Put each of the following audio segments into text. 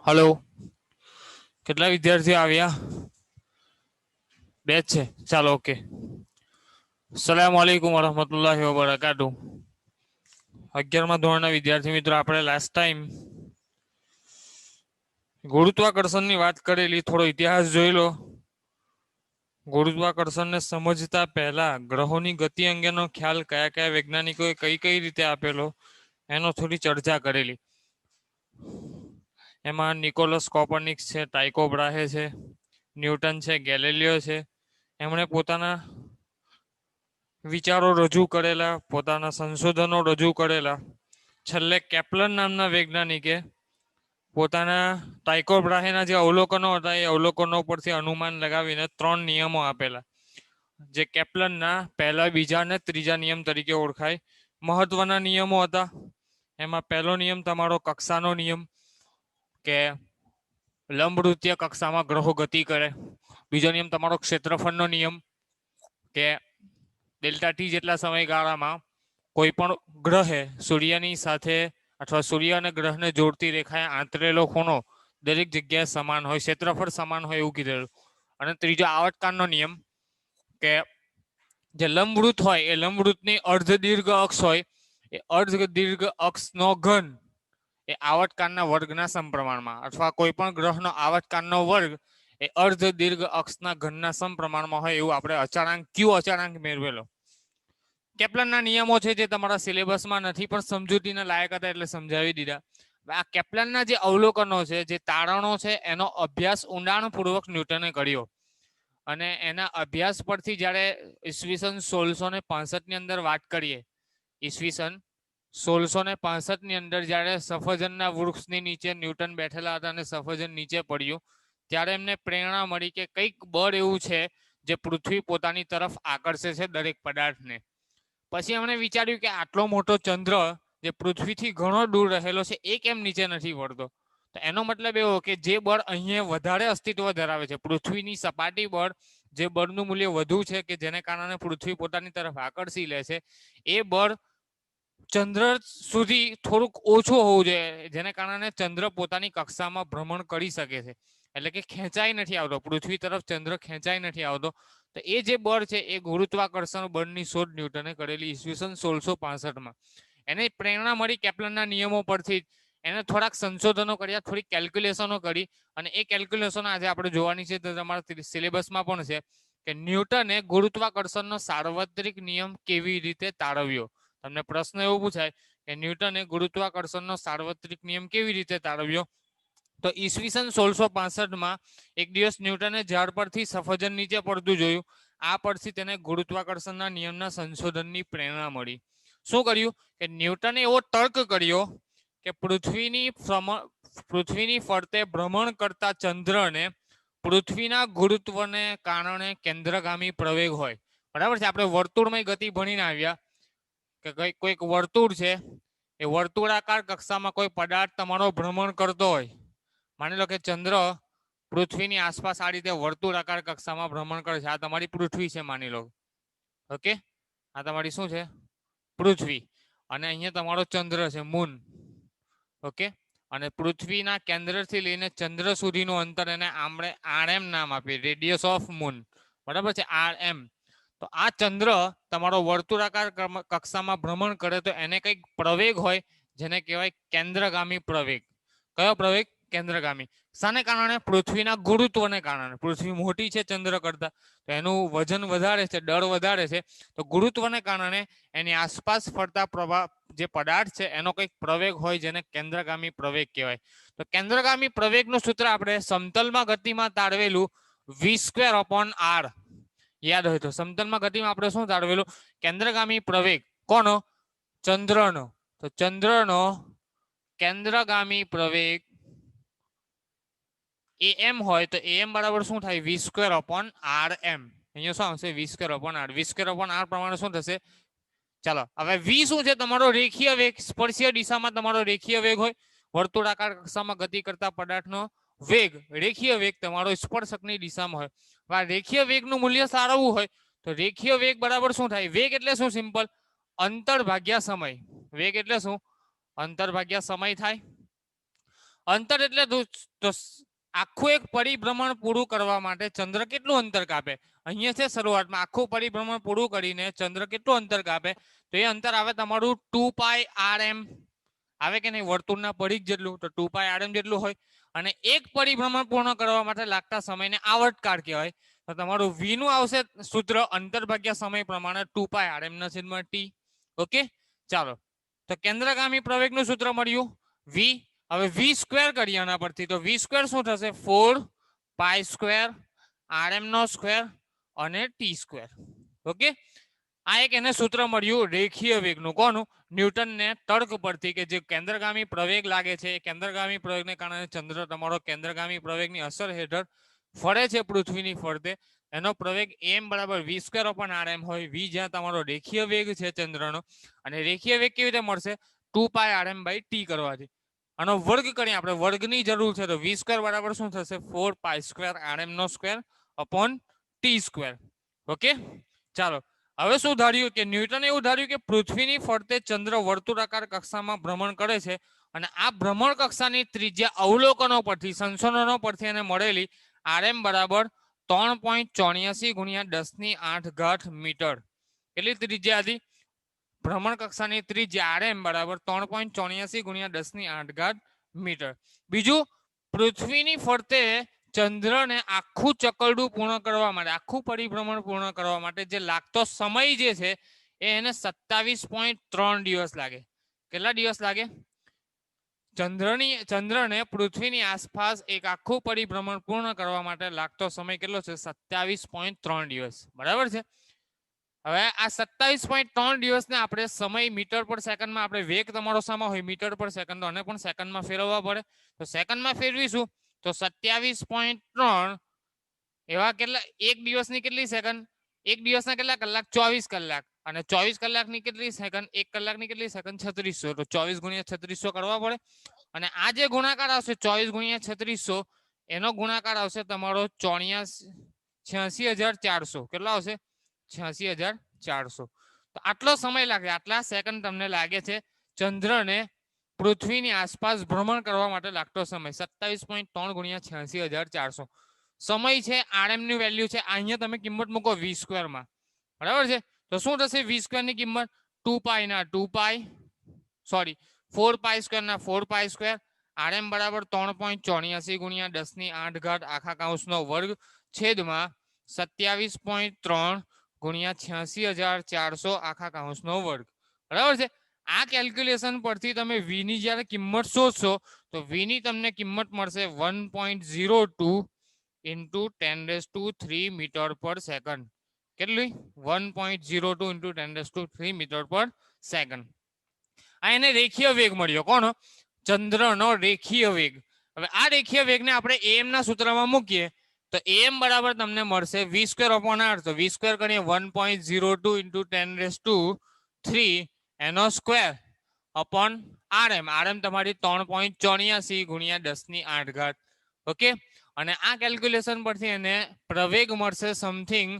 Hello કેટલા વિદ્યાર્થીઓ આવ્યા? બે જ છે. ચાલો ઓકે. અસલામુ અલૈકુમ વરહમતુલ્લાહિ વબરકાતુ. 11મા ધોરણના વિદ્યાર્થી મિત્રો, આપણે લાસ્ટ ટાઈમ ગુરુત્વાકર્ષણની વાત કરેલી. થોડો ઇતિહાસ જોઈ લો. ગુરુત્વાકર્ષણને સમજતા પહેલા ગ્રહોની ગતિ અંગેનો ખ્યાલ કયા કયા વૈજ્ઞાનિકોએ કઈ રીતે આપેલો એનો થોડી ચર્ચા કરેલી. એમાં નિકોલસ કોપરનિકસ છે, ટાઇકો બ્રાહે છે, ન્યૂટન છે, ગેલિલિયો છે. એમણે પોતાના વિચારો રજૂ કરેલા, પોતાના સંશોધનો રજૂ કરેલા. છેલ્લે કેપ્લર નામના વૈજ્ઞાનિકે પોતાના ટાઇકો બ્રાહેના જે અવલોકનો હતા એ અવલોકનો પરથી અનુમાન લગાવીને 3 નિયમો આપેલા, જે કેપ્લરના પહેલા, બીજા અને ત્રીજા નિયમ તરીકે ઓળખાય. મહત્વના નિયમો હતા. એમાં પહેલો નિયમ તમારો કક્ષાનો નિયમ, કે લંબવૃત્તીય કક્ષામાં ગ્રહો ગતિ કરે. બીજો નિયમ તમારો ક્ષેત્રફળનો નિયમ, કે ડેલ્ટા ટી જેટલા સમયગાળામાં કોઈ પણ ગ્રહે સૂર્યની સાથે અથવા સૂર્ય અને ગ્રહને જોડતી રેખાએ આંતરેલો ખૂણો દરેક જગ્યાએ સમાન હોય, ક્ષેત્રફળ સમાન હોય એવું કીધેલું. અને ત્રીજો આવર્તકાળનો નિયમ, કે જે લંબવૃત્ત હોય એ લંબવૃત્તની અર્ધ દીર્ઘ અક્ષ હોય, એ અર્ધ દીર્ઘ અક્ષનો ઘન એ આવર્તકાળના વર્ગના સમપ્રમાણમાં, અથવા કોઈ પણ ગ્રહનો આવર્તકાળનો વર્ગ એ અર્ધ દીર્ઘ અક્ષના ઘનના સમપ્રમાણમાં હોય એવું આપણે અચળાંક ક્યુ અચળાંક મેળવેલો. કેપ્લરના નિયમો છે જે તમારા સિલેબસમાં નથી પણ સમજૂતીના લાયક હતા એટલે સમજાવી દીધા. આ કેપ્લરના જે અવલોકનો છે, જે તારણો છે, એનો અભ્યાસ ઊંડાણપૂર્વક ન્યૂટને કર્યો. અને એના અભ્યાસ પરથી જ્યારે ઈસવીસન 1665 ની અંદર વાત કરીએ, ઈસવીસન 1665 ની અંદર જ્યારે સફરજનના વૃક્ષની નીચે ન્યૂટન બેઠેલા હતા અને સફરજન નીચે પડ્યું, ત્યારે એમને પ્રેરણા મળી કે કંઈક બળ એવું છે જે પૃથ્વી પોતાની તરફ આકર્ષે છે દરેક પદાર્થને. પછી એમણે વિચાર્યું કે આટલો મોટો ચંદ્ર જે પૃથ્વીથી ઘણો દૂર રહેલો છે એ કેમ નીચે નથી પડતો. તો એનો મતલબ એવો કે જે બળ અહીંયા વધારે અસ્તિત્વ ધરાવે છે, પૃથ્વીની સપાટી બળ, જે બળનું મૂલ્ય વધુ છે, કે જેને કારણે પૃથ્વી પોતાની તરફ આકર્ષી લે છે, એ બળ ચંદ્ર સુધી થોડુંક ઓછું હોવું જોઈએ, જેને કારણે ચંદ્ર પોતાની કક્ષામાં ભ્રમણ કરી શકે છે. એટલે કે ખેંચાઈ નથી આવતો, પૃથ્વી તરફ ચંદ્ર ખેંચાઈ નથી આવતો. તો એ જે બળ છે એ ગુરુત્વાકર્ષણ બળની શોધ ન્યૂટને કરેલી ઈસવીસન 1665માં. એને પ્રેરણા મળી કેપ્લરના નિયમો પરથી. એને થોડાક સંશોધનો કર્યા, થોડીક કેલ્ક્યુલેશનો કરી, અને એ કેલ્ક્યુલેશનો આજે આપણે જોવાની છે, તો તમારા સિલેબસમાં પણ છે કે ન્યૂટને ગુરુત્વાકર્ષણનો સાર્વત્રિક નિયમ કેવી રીતે તારવ્યો. તમને પ્રશ્ન એવો પૂછાય કે ન્યૂટને ગુરુત્વાકર્ષણનો સાર્વત્રિક નિયમ કેવી રીતે તારવ્યો. તો ઈસવીસન 1665માં એક દિવસ ન્યૂટને ઝાડ પરથી સફરજન નીચે પડતું જોયું. આ પરથી તેને ગુરુત્વાકર્ષણના નિયમના સંશોધનની પ્રેરણા મળી. શું કર્યું કે ન્યૂટને એવો તર્ક કર્યો કે પૃથ્વીની ફરતે ભ્રમણ કરતા ચંદ્રને પૃથ્વીના ગુરુત્વને કારણે કેન્દ્રગામી પ્રવેગ હોય. બરાબર છે. આપણે વર્તુળમય ગતિ ભણીને આવ્યા કે કોઈક વર્તુળ છે, એ વર્તુળાકાર કક્ષામાં કોઈ પદાર્થ તમારો ભ્રમણ કરતો હોય. માની લો કે ચંદ્ર પૃથ્વીની આસપાસ આ રીતે વર્તુળાકાર કક્ષામાં ભ્રમણ કરે છે. આ તમારી પૃથ્વી છે માની લો. ઓકે, આ તમારી શું છે? પૃથ્વી. અને અહીંયા તમારો ચંદ્ર છે, મૂન. ઓકે, અને પૃથ્વીના કેન્દ્રથી લઈને ચંદ્ર સુધીનું અંતર એને આપણે RM નામ આપીએ, રેડિયસ ઓફ મૂન. બરાબર છે, RM. તો આ ચંદ્ર તમારો વર્તુળાકાર કક્ષામાં ભ્રમણ કરે તો એને કંઈક પ્રવેગ હોય જેને કહેવાય કેન્દ્રગામી પ્રવેગ. કયો પ્રવેગ? કેન્દ્રગામી. શાને કારણે? પૃથ્વીના ગુરુત્વને કારણે. પૃથ્વી મોટી છે ચંદ્ર કરતા, તો એનું વજન વધારે છે, દળ વધારે છે, તો ગુરુત્વને કારણે એની આસપાસ ફરતા પ્રવાહ જે પદાર્થ છે એનો કંઈક પ્રવેગ હોય જેને કેન્દ્રગામી પ્રવેગ કહેવાય. તો કેન્દ્રગામી પ્રવેગનું સૂત્ર આપણે સમતલમાં ગતિમાં તારવેલું v²/r. યાદ હોય તો સમતલમાં ગતિમાં આપણે શું તારવેલું? કેન્દ્રગામી પ્રવેગ. કોનો? ચંદ્રનો. તો ચંદ્રનો કેન્દ્રગામી પ્રવેગ am હોય તો am બરાબર શું થાય? v²/rm. અહીંયા શું આવશે? v²/r. v²/r પ્રમાણે શું થશે? ચાલો હવે v શું છે? તમારો રેખીય વેગ. સ્પર્શીય દિશામાં તમારો રેખીય વેગ હોય. વર્તુળાકાર કક્ષામાં ગતિ કરતા પદાર્થનો વેગ, રેખીય વેગ તમારો સ્પર્શકની દિશામાં હોય. આ રેખીય વેગનું મૂલ્ય સારવું હોય તો રેખીય વેગ બરાબર શું થાય? વેગ એટલે શું? સિમ્પલ, અંતર ભાગ્યા સમય. વેગ એટલે શું? અંતર ભાગ્યા સમય થાય. અંતર એટલે આખું એક પરિભ્રમણ પૂરું કરવા માટે ચંદ્ર કેટલું અંતર કાપે? અહીંયા છે શરૂઆતમાં આખું પરિભ્રમણ પૂરું કરીને ચંદ્ર કેટલું અંતર કાપે? તો એ અંતર આવે તમારું 2πrm. આવે કે નહીં? વર્તુળના પરિઘ જેટલું, તો 2πrm જેટલું હોય. અને એક પરિભ્રમણ પૂર્ણ કરવા માટે લાગતા સમયને આવર્તકાળ કહેવાય. તો તમારું v નું આવશે સૂત્ર અંતર ભાગ્યા સમય પ્રમાણે 2πrm/t. ઓકે, ચાલો તો કેન્દ્રગામી પ્રવેગનું સૂત્ર મળ્યું v. હવે v² કરીએ આના પરથી, તો v² શું થશે? 4π²rm² અને t². ઓકે, આ એક એને સૂત્ર મળ્યું રેખીય વેગનું. કોનું? ન્યૂટનને તર્ક પરથી, કે જે કેન્દ્રગામી પ્રવેગ લાગે છે એ કેન્દ્રગામી પ્રવેગને કારણે ચંદ્ર તમારો કેન્દ્રગામી પ્રવેગની અસર હેઠળ ફરે છે પૃથ્વીની ફરતે. એનો પ્રવેગ m બરાબર v²/rm હોય. v જ્યાં તમારો રેખીય વેગ છે ચંદ્રનો, અને રેખીય વેગ કેવી રીતે મળશે? 2πrm/t કરવાથી. આનો વર્ગ કરીએ આપણે, વર્ગની જરૂર છે, તો v² બરાબર શું થશે? 4π²rm²/t². ઓકે, ચાલો હવે શું ધાર્યું? કે ન્યૂટને એવું ધાર્યું કે પૃથ્વીની ફરતે ચંદ્ર વર્તુળાકાર કક્ષામાં ભ્રમણ કરે છે, અને આ ભ્રમણ કક્ષાની ત્રિજ્યા અવલોકનો પરથી, સંશોધનો પરથી એને મળેલી rm બરાબર 3.84 × 10⁸ કેટલી ત્રિજ્યા હતી? ભ્રમણ કક્ષાની ત્રિજ્યા rm બરાબર 3.84 × 10⁸ બીજું, પૃથ્વીની ફરતે ચંદ્રને આખું ચકરડું પૂર્ણ કરવા માટે, આખું પરિભ્રમણ પૂર્ણ કરવા માટે જે લાગતો સમય જે છે એ એને 27.3 દિવસ લાગે. કેટલા દિવસ લાગે? ચંદ્રને પૃથ્વીની આસપાસ એક આખું પરિભ્રમણ પૂર્ણ કરવા માટે લાગતો સમય કેટલો છે? 27.3 દિવસ. બરાબર છે. હવે આ 27.3 દિવસને આપણે સમય મીટર પર સેકન્ડમાં, આપણે વેગ તમારો સામા હોય મીટર પર સેકન્ડ, તો આને પણ સેકન્ડમાં ફેરવવા પડે. તો સેકન્ડમાં ફેરવીશું તો 27.3 એવા કેટલા? એક દિવસની કેટલી સેકન્ડ? એક દિવસના કેટલા કલાક? 24 કલાક. અને 24 કલાકની કેટલી સેકન્ડ? એક કલાકની કેટલી સેકન્ડ? 3600. તો 24 × 3600 કરવા પડે. અને આ જે ગુણાકાર આવશે 24 × 3600, એનો ગુણાકાર આવશે તમારો 86400. કેટલો આવશે? 86400. તો આટલો સમય લાગે, આટલા સેકન્ડ તમને લાગે છે ચંદ્રને પૃથ્વીની આસપાસ ભ્રમણ કરવા માટે લાગતો સમય. 27.3 × 86400 સમય છે. rm ની વેલ્યુ છે. અહીંયા તમે કિંમત મૂકો v² માં. બરાબર છે. તો શું થશે? v² ની કિંમત 4π² ના 4π². rm બરાબર 3.84 × 10⁸ છેદમાં 27.3 × 86400 બરાબર છે. આ કેલ્ક્યુલેશન પરથી તમે v ની જ્યારે કિંમત શોધશો તો v ની તમને કિંમત મળશે 1.02 × 10⁻³ મીટર પર સેકન્ડ. કેટલી? 1.02 × 10⁻³ મીટર પર સેકન્ડ. આ એને રેખીય વેગ મળ્યો. કોનો? ચંદ્રનો રેખીય વેગ. હવે આ રેખીય વેગને આપણે am ના સૂત્રમાં મૂકીએ તો am બરાબર તમને મળશે v²/r. તો v² કરીએ 1.02 × 10⁻³ એનો સ્ક્વેર અપોન rm. rm તમારી 3.84 × 10⁸. ઓકે, અને આ કેલ્ક્યુલેશન પરથી એને પ્રવેગ મળશે સમથિંગ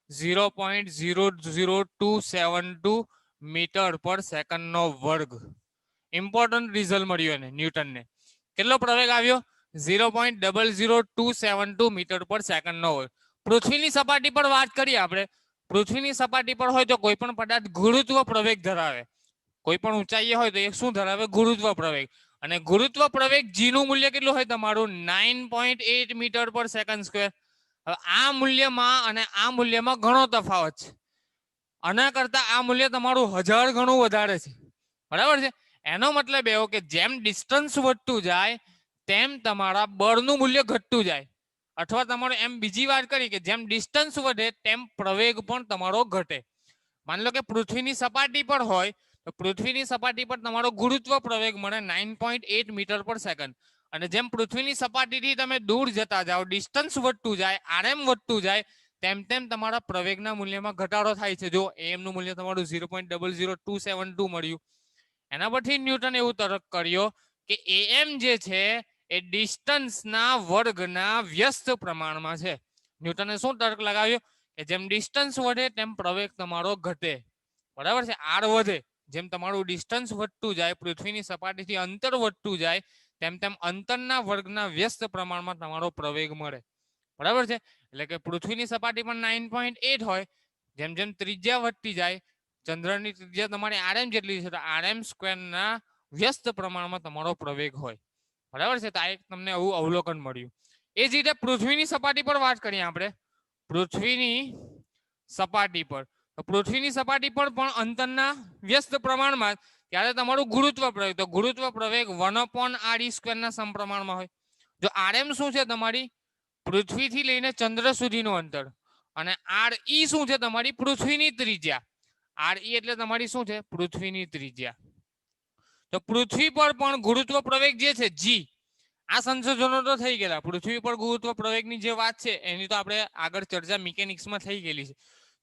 0.00272 મીટર પર સેકન્ડનો વર્ગ. ઇમ્પોર્ટન્ટ રિઝલ્ટ મળ્યું એને ન્યૂટનને. કેટલો પ્રવેગ આવ્યો? 0.00272 મીટર પર સેકન્ડનો વર્ગ. પૃથ્વીની સપાટી પર વાત કરીએ આપણે. પૃથ્વીની સપાટી પર હોય તો કોઈ પણ પદાર્થ ગુરુત્વ પ્રવેગ ધરાવે. કોઈ પણ ઊંચાઈએ હોય તો એ શું ધરાવે? ગુરુત્વ પ્રવેગ. અને ગુરુત્વ પ્રવેગ g નું મૂલ્ય કેટલું હોય તમારું 9.8 મીટર પર સેકન્ડ સ્ક્વેર. હવે આ મૂલ્યમાં અને આ મૂલ્યમાં ઘણો તફાવત છે. આના કરતા આ મૂલ્ય તમારું 1000 ગણું વધારે છે, બરાબર છે. એનો મતલબ એવો કે જેમ ડિસ્ટન્સ વધતું જાય તેમ તમારા બળનું મૂલ્ય ઘટતું જાય, અથવા તમારે એમ બીજી વાત કરી કે જેમ ડિસ્ટન્સ વધે તેમ પ્રવેગ પણ તમારો ઘટે. માની લો કે પૃથ્વીની સપાટી પર હોય તો પૃથ્વીની સપાટી પર તમારો ગુરુત્વ પ્રવેગ મળે 9.8 મીટર પર સેકન્ડ. અને જેમ પૃથ્વીની સપાટીથી તમે દૂર જતા જાઓ, ડિસ્ટન્સ વધતું જાય, આરએમ વધતું જાય, તેમ તેમ તમારા પ્રવેગના મૂલ્યમાં ઘટાડો થાય છે. જો એમ નું મૂલ્ય તમારું 0.00272 મળ્યું. એના પરથી ન્યૂટન એવું તર્ક કર્યો કે એમ જે છે એ ડિસ્ટન્સના વર્ગના વ્યસ્ત પ્રમાણમાં છે. ન્યૂટને શું તર્ક લગાવ્યો કે જેમ ડિસ્ટન્સ વધે તેમ પ્રવેગ તમારો ઘટે, બરાબર છે. આર વધે, જેમ તમારું ડિસ્ટન્સ વધતું જાય, પૃથ્વીની સપાટીથી અંતર વધતું જાય, તેમ તેમ અંતરના વર્ગના વ્યસ્ત પ્રમાણમાં તમારો પ્રવેગ મળે, બરાબર છે. એટલે કે પૃથ્વીની સપાટી પર 9.8 હોય, જેમ જેમ ત્રિજ્યા વધતી જાય, ચંદ્રની ત્રિજ્યા તમારી આરએમ જેટલી છે તો આરએમ સ્ક્વેરના વ્યસ્ત પ્રમાણમાં તમારો પ્રવેગ હોય, બરાબર છે. તો આ એક તમને આવું અવલોકન મળ્યું. એ જ રીતે પૃથ્વીની સપાટી પર વાત કરીએ આપણે. પૃથ્વીની સપાટી પર, તો પૃથ્વીની સપાટી પર પણ અંતરના વ્યસ્ત પ્રમાણમાં, ત્યારે તમારું ગુરુત્વ પ્રવેગ, તો ગુરુત્વ પ્રવેગ 1/r² ના સમપ્રમાણમાં હોય. જો આરએમ શું છે તમારી પૃથ્વીથી લઈને ચંદ્ર સુધીનું અંતર, અને આર ઈ શું છે તમારી પૃથ્વીની ત્રિજ્યા. આર ઈ એટલે તમારી શું છે પૃથ્વીની ત્રિજ્યા. તો પૃથ્વી પર પણ ગુરુત્વ પ્રવેગ જે છે જી, આ સંશોધનો તો થઈ ગયેલા. પૃથ્વી પર ગુરુત્વ પ્રવેગની જે વાત છે એની તો આપણે આગળ ચર્ચા મિકેનિક્સમાં થઈ ગયેલી છે.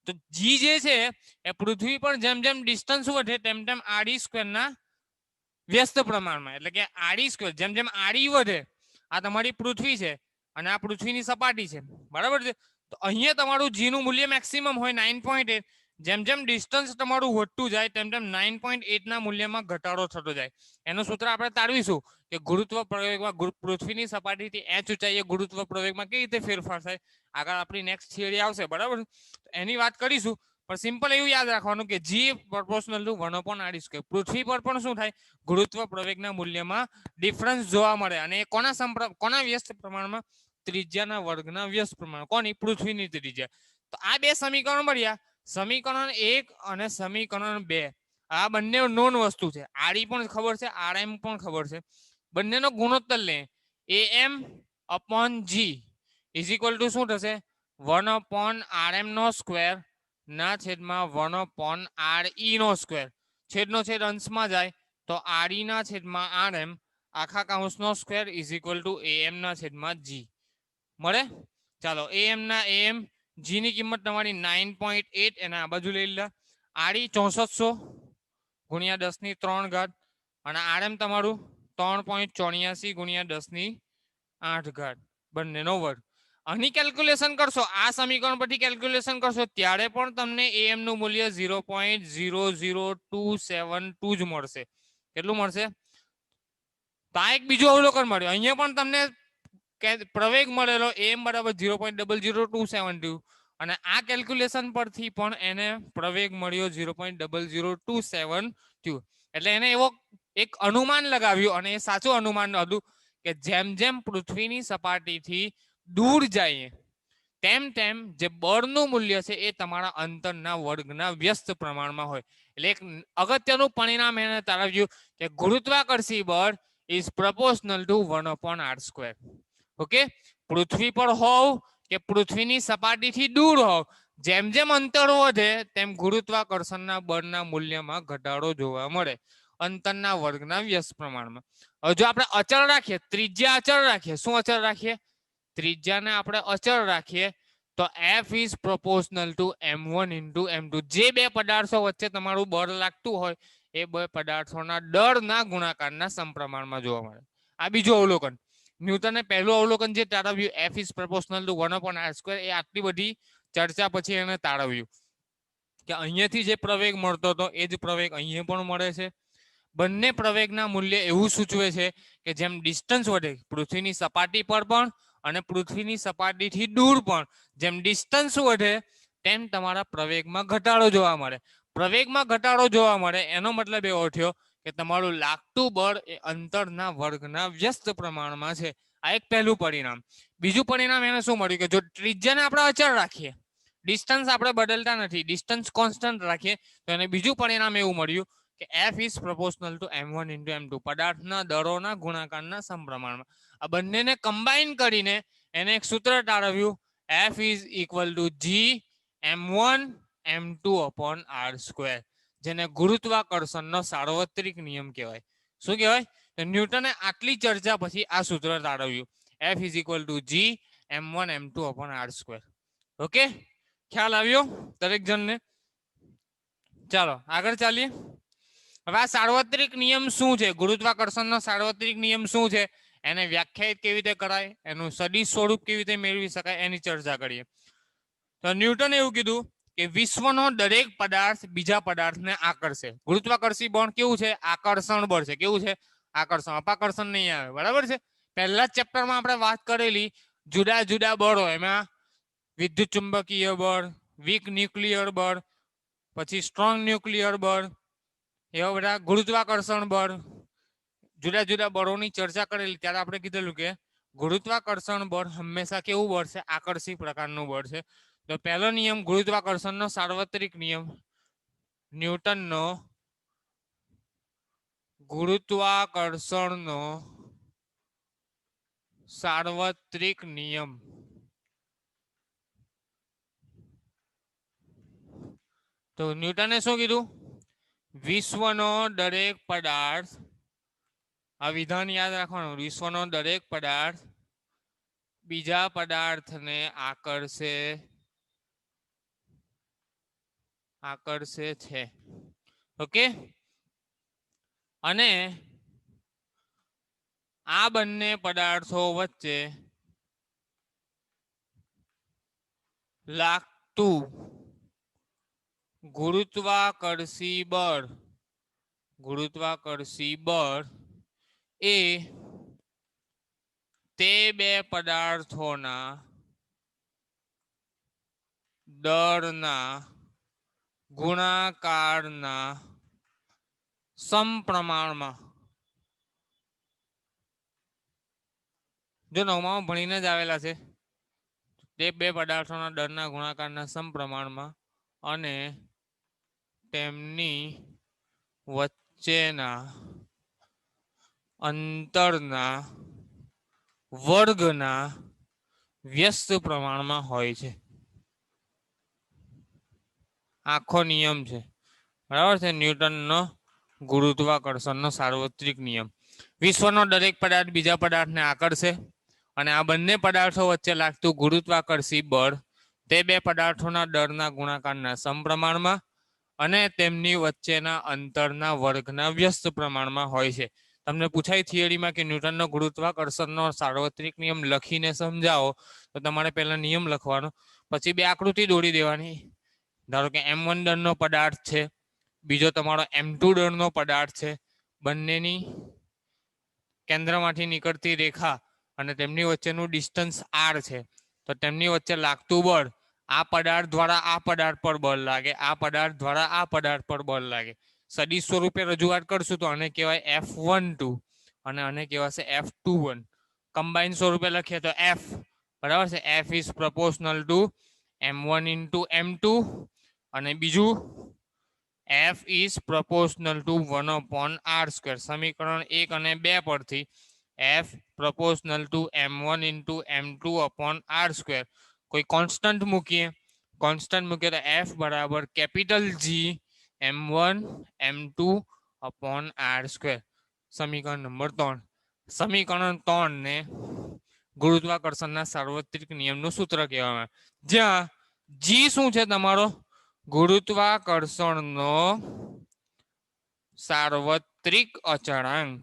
તો જી જે છે એ પૃથ્વી પર જેમ જેમ ડિસ્ટન્સ વધે તેમ તેમ આડી સ્ક્વેરના વ્યસ્ત પ્રમાણમાં, એટલે કે આડી સ્ક્વેર જેમ જેમ આડી વધે, આ તમારી પૃથ્વી છે અને આ પૃથ્વીની સપાટી છે, બરાબર છે. તો અહીંયા તમારું જી નું મૂલ્ય મેક્સિમમ હોય 9.8. જેમ જેમ ડિસ્ટન્સ તમારું વધતું જાય તેમ તેમ 9.8 ના મૂલ્યમાં ઘટાડો થતો જાય. એનું સૂત્ર આપણે તારવીશું કે ગુરુત્વ પ્રવેગમાં પૃથ્વીની સપાટીથી h ઊંચાઈએ ગુરુત્વ પ્રવેગમાં કેવી રીતે ફેરફાર થાય. આગળ આપણી નેક્સ્ટ થિયરી આવશે, બરાબર. એની વાત કરીશું, પણ સિમ્પલ એવું યાદ રાખવાનું કે જી પ્રોપોર્શનલ ટુ 1/r². પૃથ્વી પર પણ શું થાય, ગુરુત્વ પ્રવેગના મૂલ્યમાં ડિફરન્સ જોવા મળે, અને એ કોના વ્યસ્ત પ્રમાણમાં, ત્રિજ્યાના વર્ગના વ્યસ્ત પ્રમાણ. કોની? પૃથ્વીની ત્રિજ્યા. તો આ બે સમીકરણ મળ્યા, સમીકરણ 1 અને સમીકરણ 2. આ બંને નોન વસ્તુ છે. આરઈ પણ ખબર છે, આરએમ પણ ખબર છે. બંનેનો ગુણોત્તર લે, am/g ઇઝ ઇક્વલ ટુ શું થશે 1/rm² ના છેદમાં 1/re². છેદનો છેદ અંશમાં જાય તો re ના છેદમાં rm આખા કૌંસનો square is equal to am ના છેદમાં g મળે. ચાલો am ના am, g ની કિંમત તમારી 9.8, એને આ બાજુ લઈ લીધા. re 6400 ગુણ્યા 10⁻³ અને rm તમારું 3.84 ગુણ્યા 10⁸ બંનેનો વર્ગ. અહીં કેલ્ક્યુલેશન કરશો, આ સમીકરણ પરથી કેલ્ક્યુલેશન કરશો ત્યારે પણ તમને am નું મૂલ્ય 0.00272 જ મળશે. કેટલું મળશે? તો આ એક બીજું અવલોકન મળ્યું. અહીંયા પણ તમને પ્રવેગ મળેલો am બરાબર 0.00272, અને આ કેલ્ક્યુલેશન પરથી પણ એને પ્રવેગ મળ્યો 0.00272. એટલે એને એવો એક અનુમાન લગાવ્યું, અને એ સાચું અનુમાન હતું કે જેમ જેમ પૃથ્વીની સપાટીથી દૂર જાય તેમ તેમ જે બળનું મૂલ્ય છે એ તમારા અંતરના વર્ગના વ્યસ્ત પ્રમાણમાં હોય. એટલે એક અગત્યનું પરિણામ એને તારવ્યું કે ગુરુત્વાકર્ષી બળ is proportional to 1/r². Okay, પૃથ્વી પર હોવ કે પૃથ્વીની સપાટીથી દૂર હોવ, જેમ જેમ અંતર વધે તેમ ગુરુત્વાકર્ષણના બળના મૂલ્યમાં ઘટાડો જોવા મળે અંતરના વર્ગના વ્યસ્ત પ્રમાણમાં. હવે જો આપણે અચળ રાખીએ, ત્રિજ્યા અચળ રાખીએ, શું અચળ રાખીએ? ત્રિજ્યાને આપણે અચળ રાખીએ તો f is proportional two m1 into m2. જે બે પદાર્થો વચ્ચે તમારું બળ લાગતું હોય એ બે પદાર્થોના દળના ગુણાકારના સમપ્રમાણમાં જોવા મળે. આ બીજું અવલોકન. ન્યૂટને પહેલું અવલોકન જે તારવ્યું f is proportional two 1/r², એ આટલી બધી ચર્ચા પછી એને તારવ્યું કે અહીંયાથી જે પ્રવેગ મળતો હતો એ જ પ્રવેગ અહીંયા પણ મળે છે. બંને પ્રવેગના મૂલ્ય એવું સૂચવે છે કે જેમ ડિસ્ટન્સ વધે પૃથ્વીની સપાટી પર પણ અને પૃથ્વીની સપાટીથી દૂર પણ, જેમ ડિસ્ટન્સ વધે તેમ તમારા પ્રવેગમાં ઘટાડો જોવા મળે. પ્રવેગમાં ઘટાડો જોવા મળે એનો મતલબ એવો થયો કે તમારું લાગતું બળ એ અંતરના વર્ગના વ્યસ્ત પ્રમાણમાં છે. આ એક પહેલું પરિણામ. બીજું પરિણામ એને શું મળ્યું કે જો ત્રિજ્યાને આપણે અચળ રાખીએ, ડિસ્ટન્સ આપણે બદલતા નથી, ડિસ્ટન્સ કોન્સ્ટન્ટ રાખીએ, તો એને બીજું પરિણામ એવું મળ્યું કે F is proportional two m1 into m2, પદાર્થના દળોના ગુણાકારના સમપ્રમાણમાં. આ બંનેને કમ્બાઈન કરીને એને એક સૂત્ર તારવ્યું, F is equal two g m1 m2 upon r square, જેને ગુરુત્વાકર્ષણનો સાર્વત્રિક નિયમ કહેવાય. શું કહેવાય? તો ન્યૂટને આટલી ચર્ચા પછી આ સૂત્ર તારવ્યું, F is equal two g m1 m2 upon r square. Okay, ખ્યાલ આવ્યો દરેક જણને? ચાલો આગળ ચાલીએ. હવે આ સાર્વત્રિક નિયમ શું છે? ગુરુત્વાકર્ષણનો સાર્વત્રિક નિયમ શું છે? એને વ્યાખ્યાયિત કેવી રીતે કરાય, એનું સદિશ સ્વરૂપ કેવી રીતે મેળવી શકાય, એની ચર્ચા કરીએ. તો ન્યૂટને એવું કીધું કે વિશ્વનો દરેક પદાર્થ બીજા પદાર્થને આકર્ષે. ગુરુત્વાકર્ષી બળ કેવું છે? આકર્ષણ બળ છે. કેવું છે? આકર્ષણ. અપાકર્ષણ નહીં આવે, બરાબર છે? પહેલા જ ચેપ્ટરમાં આપણે વાત કરેલી જુદા જુદા બળો, એમાં વિદ્યુત ચુંબકીય બળ, વીક ન્યુક્લિયર બળ, પછી સ્ટ્રોંગ ન્યુક્લિયર બળ, એવા બધા ગુરુત્વાકર્ષણ બળ, જુદા જુદા બળોની ચર્ચા કરેલી. ત્યારે આપણે કીધેલું કે ગુરુત્વાકર્ષણ બળ હંમેશા કેવું બળ છે? આકર્ષી પ્રકારનું બળ છે. તો પહેલો નિયમ ગુરુત્વાકર્ષણનો સાર્વત્રિક નિયમ, ન્યૂટનનો ગુરુત્વાકર્ષણનો સાર્વત્રિક નિયમ. તો ન્યૂટને શું કીધું? વિશ્વનો દરેક પદાર્થ, આ વિધાન યાદ રાખવાનું, વિશ્વનો દરેક પદાર્થ બીજા પદાર્થને આકર્ષે છે. ઓકે, અને આ બંને પદાર્થો વચ્ચે લાગતું ગુરુત્વાકર્ષી બળ એ તે બે પદાર્થોના દળના ગુણાકારના સમપ્રમાણમાં. જો નવમામાં ભણીને જ આવેલા છે, તે બે પદાર્થોના દળના ગુણાકારના સમપ્રમાણમાં અને તેમની વચ્ચેના અંતરના વર્ગના વ્યસ્ત પ્રમાણમાં હોય છે. આખો નિયમ છે, બરાબર છે? ન્યૂટનનો ગુરુત્વાકર્ષણનો સાર્વત્રિક નિયમ. વિશ્વનો દરેક પદાર્થ બીજા પદાર્થને આકર્ષે, અને આ બંને પદાર્થો વચ્ચે લાગતું ગુરુત્વાકર્ષી બળ તે બે પદાર્થોના દળના ગુણાકારના સમપ્રમાણમાં અને તેમની વચ્ચેના અંતરના વર્ગના વ્યસ્ત પ્રમાણમાં હોય છે. તમને પૂછાય થિયરીમાં કે ન્યૂટનનો ગુરુત્વાકર્ષણનો સાર્વત્રિક નિયમ લખીને સમજાવો, તો તમારે પહેલા નિયમ લખવાનો, પછી બે આકૃતિ દોરી દેવાની. ધારો કે m1 દળનો પદાર્થ છે, બીજો તમારો m2 દળનો પદાર્થ છે. બંનેની કેન્દ્રમાંથી નીકળતી રેખા અને તેમની વચ્ચેનું ડિસ્ટન્સ r છે. તો તેમની વચ્ચે લાગતું બળ, આ પદાર્થ દ્વારા આ પદાર્થ પર બળ લાગે, આ પદાર્થ દ્વારા આ પદાર્થ પર બળ લાગે. સદિશ સ્વરૂપે રજૂઆત કરશું તો આને કહેવાય F12 અને આને કહેવાશે F21. કમ્બાઈન સ્વરૂપે લખીએ તો F, બરાબર છે? F is proportional two m1 into m2, અને બીજું F is proportional two 1 upon r square. સમીકરણ 1 અને 2 પરથી F proportional two m1 into m2 upon r square. કોઈ કોન્સ્ટન્ટ મૂકીએ, તો F બરાબર capital G m1 m2 upon r square. સમીકરણ નંબર 3. સમીકરણ 3 ને ગુરુત્વાકર્ષણના સાર્વત્રિક નિયમનું સૂત્ર કહેવામાં આવે, જ્યાં G શું છે? તમારો ગુરુત્વાકર્ષણનો સાર્વત્રિક અચળાંક.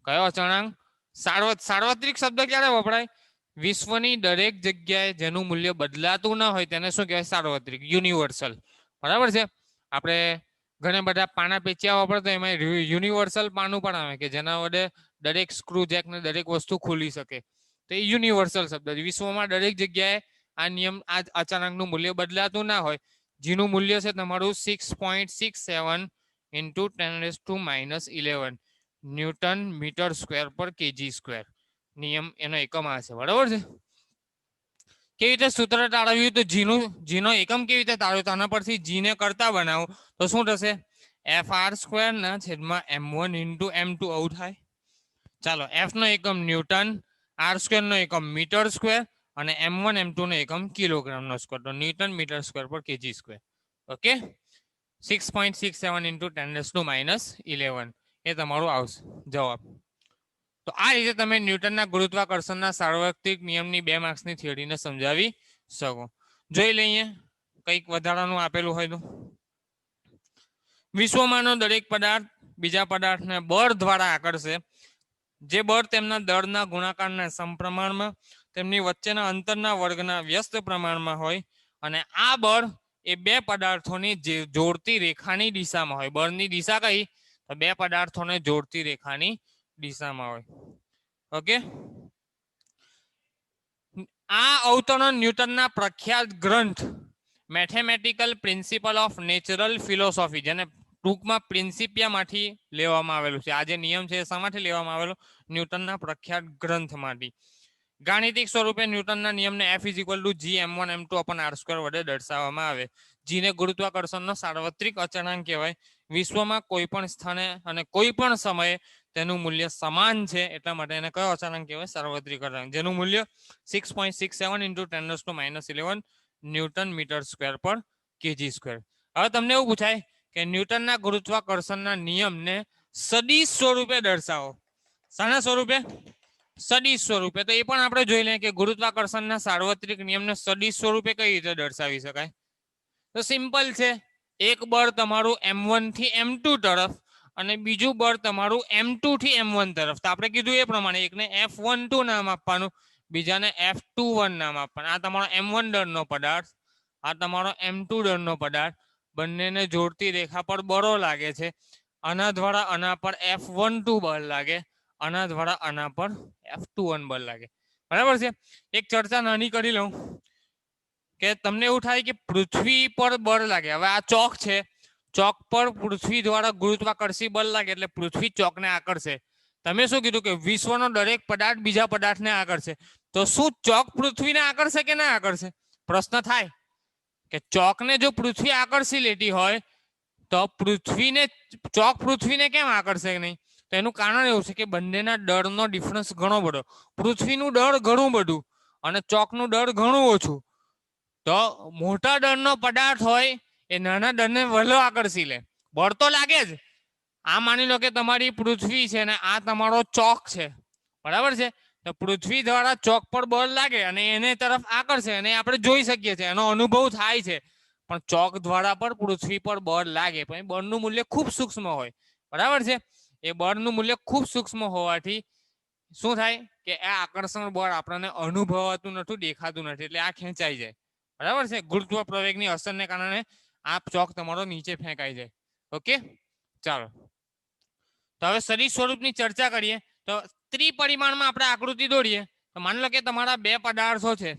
કયો અચળાંક? સાર્વત્રિક શબ્દ ક્યારે વપરાય? વિશ્વની દરેક જગ્યાએ જેનું મૂલ્ય બદલાતું ના હોય તેને શું કહેવાય? સાર્વત્રિક, યુનિવર્સલ. બરાબર છે? આપણે ઘણા બધા પાના પેચિયા વાપરતા, એમાં યુનિવર્સલ પાનું પણ આવે કે જેના વડે દરેક સ્ક્રૂ જેક ને દરેક વસ્તુ ખુલી શકે. તો એ યુનિવર્સલ શબ્દ છે. વિશ્વમાં દરેક જગ્યાએ આ નિયમ, આ અચાનકનું મૂલ્ય બદલાતું ના હોય. જેનું મૂલ્ય છે તમારું 6.67 ઇન્ટુ 10⁻⁻11 ન્યૂટન મીટર સ્ક્વેર પર કેજી સ્ક્વેર નિયમ એનો એકમ આ છે બરાબર છે. કેવી રીતે સૂત્ર તાળવ્યું તો જીનો એકમ કેવી રીતે તાળવ્યું તો આના પરથી જીને કરતા બનાવો તો શું થશે FR² ના છેદમાં M1 ઇન્ટુ M2 આવું થાય. ચાલો F નો એકમ ન્યૂટન, R² નો એકમ મીટર સ્ક્વેર અને M1 M2 નો એકમ કિલોગ્રામ નો સ્ક્વેર તો ન્યૂટન મીટર સ્ક્વેર પર કેજી સ્ક્વેર. ઓકે 6.67 ઇન્ટુ 10⁻11 એ તમારું આવશે જવાબ. તો આ રીતે તમે ન્યૂટનના ગુરુત્વાકર્ષણના સાર્વત્રિક નિયમની 2 માર્ક્સની થિયરીને સમજાવી શકો. જોઈ લઈએ કંઈક વધારાનું આપેલું હોય તો વિશ્વમાંનો દરેક પદાર્થ બીજા પદાર્થને બળ દ્વારા આકર્ષે જે બળ તેમના દળના ગુણાકારના સમપ્રમાણમાં તેમની વચ્ચેના અંતરના વર્ગના વ્યસ્ત પ્રમાણમાં હોય અને આ બળ એ 2 પદાર્થોની જોડતી રેખાની દિશામાં હોય. બળની દિશા કઈ તો 2 પદાર્થોને જોડતી રેખાની દિશામાં હોય. ઓકે આ અવતરણ ન્યૂટનના પ્રખ્યાત ગ્રંથ mathematical principal of natural philosophy જેને ટૂંકમાં પ્રિન્સિપિયામાંથી લેવામાં આવેલું છે. આ જે નિયમ છે એ શામાંથી લેવામાં આવેલો ન્યૂટનના પ્રખ્યાત ગ્રંથમાંથી. ગાણિતિક સ્વરૂપે ન્યૂટનના નિયમને F=G(m1m2/r² વડે દર્શાવવામાં આવે. જીને ગુરુત્વાકર્ષણનો સાર્વત્રિક અચળાંક કહેવાય. વિશ્વમાં કોઈ પણ સ્થાને અને કોઈ પણ સમયે તેનું મૂલ્ય સમાન છે એટલા માટે એને કયો અચળાંક કહેવાય સાર્વત્રિક અચળાંક જેનું મૂલ્ય 6.67 ઇન્ટુ 10⁻11 ન્યૂટન મીટર સ્ક્વેર પર કેજી સ્ક્વેર. હવે તમને એવું પૂછાય કે ન્યૂટનના ગુરુત્વાકર્ષણના નિયમને સદિશ સ્વરૂપે દર્શાવો. શાના સ્વરૂપે સદિશ સ્વરૂપે. તો એ પણ આપણે જોઈ લઈએ કે ગુરુત્વાકર્ષણના સાર્વત્રિક નિયમને સદિશ સ્વરૂપે કઈ રીતે દર્શાવી શકાય. તો સિમ્પલ છે એક બળ તમારું M1 થી M2 તરફ અને બીજું બળ તમારું M2 થી M1 તરફ. તો આપણે કીધું એ પ્રમાણે એકને F12 નામ આપવાનું બીજાને F21 નામ આપવાનું. આ તમારો M1 દળનો પદાર્થ આ તમારો M2 દળનો પદાર્થ બંનેને જોડતી રેખા પર બળો લાગે છે. આના દ્વારા આના પર F12 બળ લાગે આના દ્વારા આના પર F21 બળ લાગે. બરાબર છે. એક ચર્ચા નાની કરી લઉં કે તમને એવું થાય કે પૃથ્વી પર બળ લાગે. હવે આ ચોક છે ચોક પર પૃથ્વી દ્વારા ગુરુત્વાકર્ષી બળ લાગે એટલે પૃથ્વી ચોકને આકર્ષે. તમે શું કીધું કે વિશ્વનો દરેક પદાર્થ બીજા પદાર્થને આકર્ષે. તો શું ચોક પૃથ્વીને આકર્ષે કે ના આકર્ષે? પ્રશ્ન થાય કે ચોકને જો પૃથ્વી આકર્ષી લેતી હોય તો ચોક પૃથ્વીને કેમ આકર્ષે નહીં? તો એનું કારણ એવું છે કે બંનેના દળનો ડિફરન્સ ઘણો બધો. પૃથ્વીનું દળ ઘણું બધું અને ચોકનું દળ ઘણું ઓછું. તો મોટા દળનો પદાર્થ હોય એ નાના દળને વહેલો આકર્ષી લે. બળ તો લાગે જ. આ માની લો કે તમારી પૃથ્વી છે ને આ તમારો ચોક છે બરાબર છે. તો પૃથ્વી દ્વારા ચોક પર બળ લાગે અને એને તરફ આકર્ષે અને આપણે જોઈ શકીએ છીએ એનો અનુભવ થાય છે. પણ ચોક દ્વારા પણ પૃથ્વી પર બળ લાગે પણ બળનું મૂલ્ય ખૂબ સૂક્ષ્મ હોય. બરાબર છે. એ બળનું મૂલ્ય ખૂબ સૂક્ષ્મ હોવાથી શું થાય કે આ આકર્ષણ બળ આપણને અનુભવાતું નથી દેખાતું નથી એટલે આ ખેંચાઈ જાય. બરાબર છે. ગુરુત્વ પ્રવેગની અસરને કારણે આ ચોક તમારો નીચે ફેંકાઈ જાય. ઓકે ચાલો તો હવે સદિશ સ્વરૂપની ચર્ચા કરીએ. તો ત્રિપરિમાણમાં આપણે આકૃતિ દોરીએ તો માની લો કે તમારા 2 પદાર્થો છે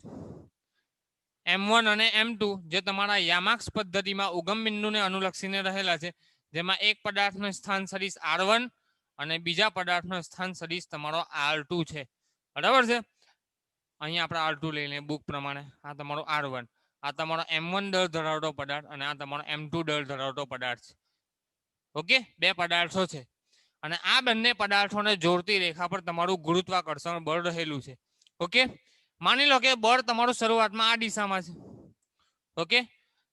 M1 અને M2 જે તમારા યામાક્સ પદ્ધતિમાં ઉગમ બિંદુને અનુલક્ષીને રહેલા છે. જેમાં એક પદાર્થનું સ્થાન સદિશ R1 અને બીજા પદાર્થનો સ્થાન સદિશ તમારો R2 છે. બરાબર છે. અહીંયા આપણે R2 લઈ લઈએ બુક પ્રમાણે. આ તમારો R1 આ તમારો M1 દળ ધરાવતો પદાર્થ અને આ તમારો M2 દળ ધરાવતો પદાર્થ છે. ઓકે 2 પદાર્થો છે અને આ બંને પદાર્થોને જોડતી રેખા પર તમારું ગુરુત્વાકર્ષણ બળ રહેલું છે. ઓકે માની લો કે બળ તમારું શરૂઆતમાં આ દિશામાં છે. ઓકે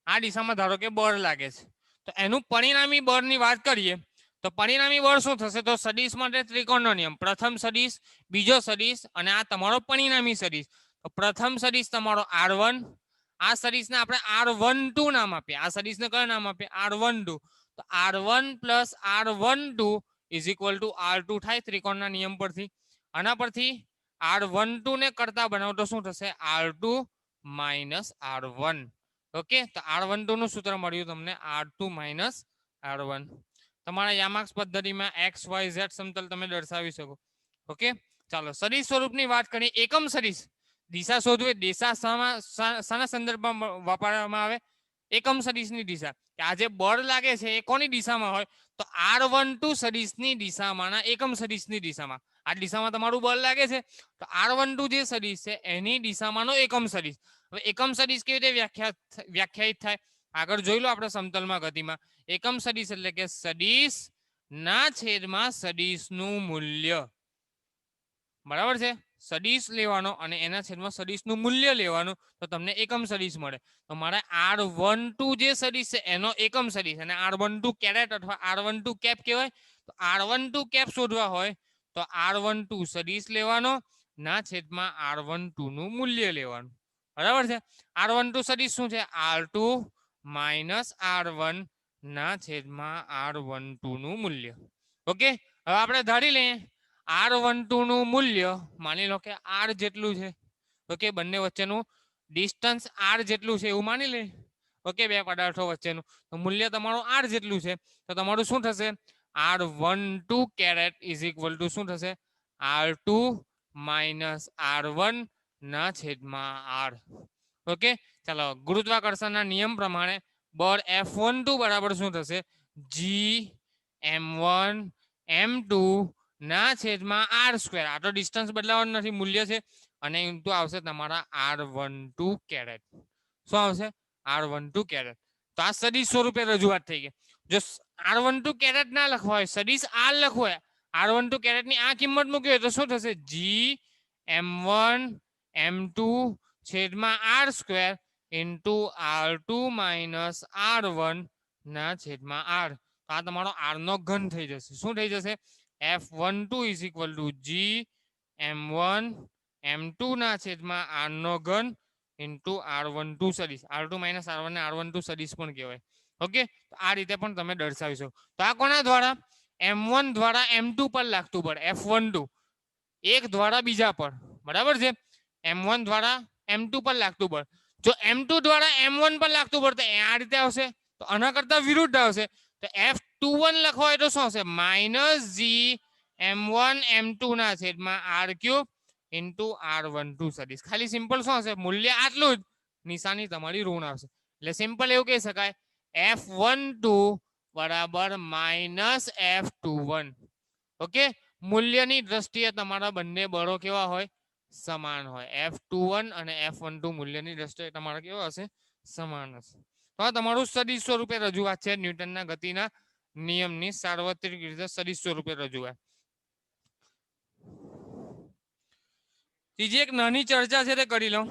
આ દિશામાં ધારો કે બળ લાગે છે. તો એનું પરિણામી બળની વાત કરીએ તો પરિણામી બળ શું થશે? તો સદિશ માટે ત્રિકોણનો નિયમ. પ્રથમ સદિશ બીજો સદિશ અને આ તમારો પરિણામી સદિશ. તો પ્રથમ સદિશ તમારો R1 આ સદિશને આપણે R12 નામ આપીએ. આ સદિશને કયું નામ આપીએ? R12. તો R1 plus R12 is equal two R2 થાય ત્રિકોણના નિયમ પરથી. આના પરથી R12 ને કરતા બનાવો તો શું થશે? R2 minus R1. ઓકે તો R12 નું સૂત્ર મળ્યું તમને R2 માઇનસ R1. તમારા યામાક્સ પદ્ધતિમાં XYZ સમતલ તમે દર્શાવી શકો. ઓકે ચાલો સદિશ સ્વરૂપની વાત કરીએ. એકમ સદિશ દિશા શોધવી. દિશા શાના સંદર્ભમાં વાપરવામાં આવે? એકમ સદિશની દિશા કે આ જે બળ લાગે છે એ કોની દિશામાં હોય તો R12 સદિશની દિશામાંના એકમ સદિશની દિશામાં આ દિશામાં તમારું બળ લાગે છે તો R12 જે સદિશ છે એની દિશામાંનો એકમ સદિશ હવે એકમ સદિશ કેવી રીતે વ્યાખ્યાયિત થાય આગળ જોઈ લો આપણે સમતલમાં ગતિમાં એકમ સદિશ એટલે કે સદિશ ના છેદમાં સદિશનું મૂલ્ય બરાબર છે સદિશ લેવાનો અને એના છેદમાં સદિશનું મૂલ્ય લેવાનું તો તમને એકમ સદિશ મળે તો મારે R12 જે સદિશ છે એનો એકમ સદિશ અને R12 કેરેટ અથવા R12 કેપ કહેવાય તો R12 કેપ શોધવા હોય તો R12 સદિશ લેવાનો ના છેદમાં R12 નું મૂલ્ય લેવાનું બરાબર છે R12 સદિશ શું છે R2 માઇનસ R1 ના છેદમાં R12 નું મૂલ્ય ઓકે હવે આપણે ધારી લઈએ R12 નું મૂલ્ય માની લો કે R જેટલું છે ઓકે બંને વચ્ચેનું ડિસ્ટન્સ R જેટલું છે એવું માની લે ઓકે બે પદાર્થો વચ્ચેનું તો મૂલ્ય તમારું R જેટલું છે તો તમારું શું થશે R12 caret is equal two શું થશે R2 માઇનસ R1 ના છેદમાં R ઓકે ચાલો ગુરુત્વાકર્ષણના નિયમ પ્રમાણે બળ F12 બરાબર શું થશે G_m1 m2 ના છેદમાં R² આ તો ડિસ્ટન્સ બદલાવાનું નથી મૂલ્ય છે અને ઇન્ટુ આવશે તમારા R12 કેરેટ શું આવશે R12 કેરેટ તો આ સદિશ સ્વરૂપે રજૂઆત થઈ ગઈ જો R12 કેરેટ ના લખવા હોય સદિશ R લખવો હોય R12 કેરેટ ની આ કિંમત મૂકી હોય તો શું થશે G_m1 m2 છેદમાં R² into R2 minus R1 ના છેદમાં R આ તમારો R નો ઘન થઈ જશે શું થઈ જશે F12 is equal two G_m1 m2 ના છેદમાં R નો ઘન ઇન્ટુ R12 સદિશ R2 માઇનસ R1 ને R12 સદિશ પણ કહેવાય ઓકે આ રીતે પણ તમે દર્શાવી શકો તો આ કોના દ્વારા M1 દ્વારા M2 પર લાગતું બળ F12 એક દ્વારા બીજા પર બરાબર છે M1 દ્વારા M2 પર લાગતું બળ જો M2 દ્વારા M1 પર લાગતું બળ તો આ રીતે આવશે તો આના કરતા વિરુદ્ધ આવશે તો F21 લખવા હોય તો શું આવશે માઇનસ G_m1 m2 ના છેદમાં R³ ઇન્ટુ R12 સદિશ ખાલી સિમ્પલ શું હશે મૂલ્ય આટલું જ નિશાની તમારી ઋણ આવશે એટલે સિમ્પલ એવું કહી શકાય F12 બરાબર માઇનસ F21 ઓકે મૂલ્યની દ્રષ્ટિએ તમારા બંને બળો કેવા હોય સમાન હોય F21 અને F12 મૂલ્યની દ્રષ્ટિએ તમારા કેવા હશે સમાન હશે તો આ તમારું સદિશ સ્વરૂપે રજૂઆત છે ન્યૂટનના ગતિના નિયમની સાર્વત્રિક રીતે સદિશ સ્વરૂપે રજૂઆત ત્રીજી એક નાની ચર્ચા છે તે કરી લઉં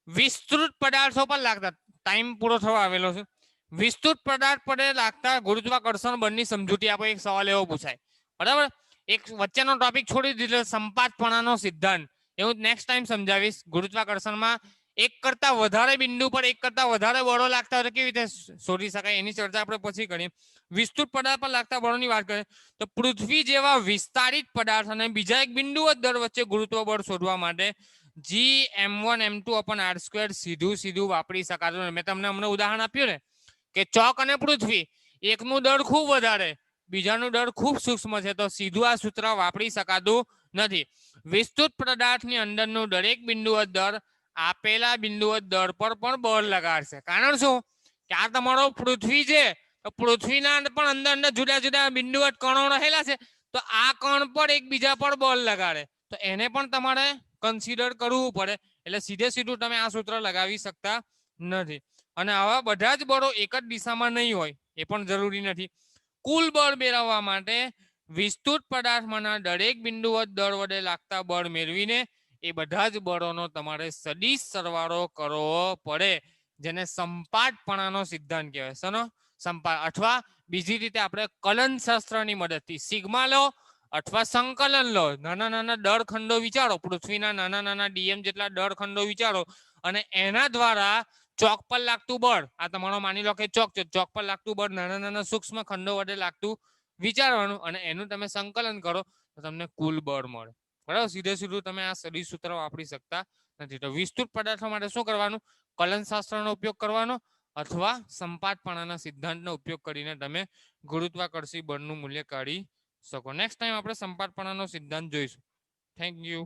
વિસ્તૃત પદાર્થો પર લાગતા ટાઈમ પૂરો થવા આવેલો છે વિસ્તૃત પદાર્થ પર લાગતા ગુરુત્વાકર્ષણ બળની સમજૂતી આપો એક સવાલ એવો પૂછાય બરાબર એક વચ્ચેનો ટોપિક છોડી દીધો સંપાતપણાનો સિદ્ધાંત એવું નેક્સ્ટ ટાઈમ સમજાવીશ ગુરુત્વાકર્ષણમાં એક કરતા વધારે બિંદુ પર એક કરતા વધારે બળો લાગતા હોય કેવી રીતે શોધી શકાય એની ચર્ચા આપણે પછી કરીએ વિસ્તૃત પદાર્થ પર લાગતા બળોની વાત કરીએ તો પૃથ્વી જેવા વિસ્તારિત પદાર્થ અને બીજા એક બિંદુ જ દર વચ્ચે ગુરુત્વ બળ શોધવા માટે G_m1 m2 upon R² સીધું વાપરી શકાતું મેં તમને હમણાં ઉદાહરણ આપ્યું ને કે ચોક અને પૃથ્વી એકનું દળ ખૂબ વધારે બીજાનું દળ ખૂબ સૂક્ષ્મ છે તો સીધું આ સૂત્ર વાપરી શકાતું નથી વિસ્તૃત પદાર્થની અંદરનું દરેક બિંદુ દળ આપેલા બિંદુ દળ પર પણ બળ લગાડશે કારણ શું કે આ તમારો પૃથ્વી છે તો પૃથ્વીના પણ અંદર જુદા જુદા બિંદુ કણો રહેલા છે તો આ કણ પર એકબીજા પર બળ લગાડે તો એને પણ તમારે કન્સિડર કરવું પડે એટલે સીધું તમે આ સૂત્ર લગાવી શકતા નથી અને આવા બધા જ બળો એક જ દિશામાં નહીં હોય એ પણ જરૂરી નથી કુલ બળ મેળવવા માટે વિસ્તૃત પદાર્થમાંના દરેક બિંદુ દળ વડે લાગતા બળ મેળવીને એ બધા જ બળોનો તમારે સદિશ સરવાળો કરવો પડે જેને સંપાતપણાનો સિદ્ધાંત કહેવાય શેનો સંપાત અથવા બીજી રીતે આપણે કલન શાસ્ત્રની મદદથી સિગ્મા લો અથવા સંકલન લો નાના દળ ખંડો વિચારો પૃથ્વીના નાના dm જેટલા દળ ખંડો વિચારો અને એના દ્વારા ચોક પર લાગતું બળ આ તમારો માની લો કે ચોક છે ચોક પર લાગતું બળ નાના સૂક્ષ્મ ખંડો વડે લાગતું વિચારવાનું અને એનું તમે સંકલન કરો તો તમને કુલ બળ મળે બરાબર સીધું તમે આ સદિશ સૂત્ર વાપરી શકતા નથી તો વિસ્તૃત પદાર્થો માટે શું કરવાનું કલન શાસ્ત્રનો ઉપયોગ કરવાનો અથવા સંપાતપણાના સિદ્ધાંતનો ઉપયોગ કરીને તમે ગુરુત્વાકર્ષી બળનું મૂલ્ય કાઢી શકો નેક્સ્ટ ટાઈમ આપણે સંપાતપણાનો સિદ્ધાંત જોઈશું થેન્ક યુ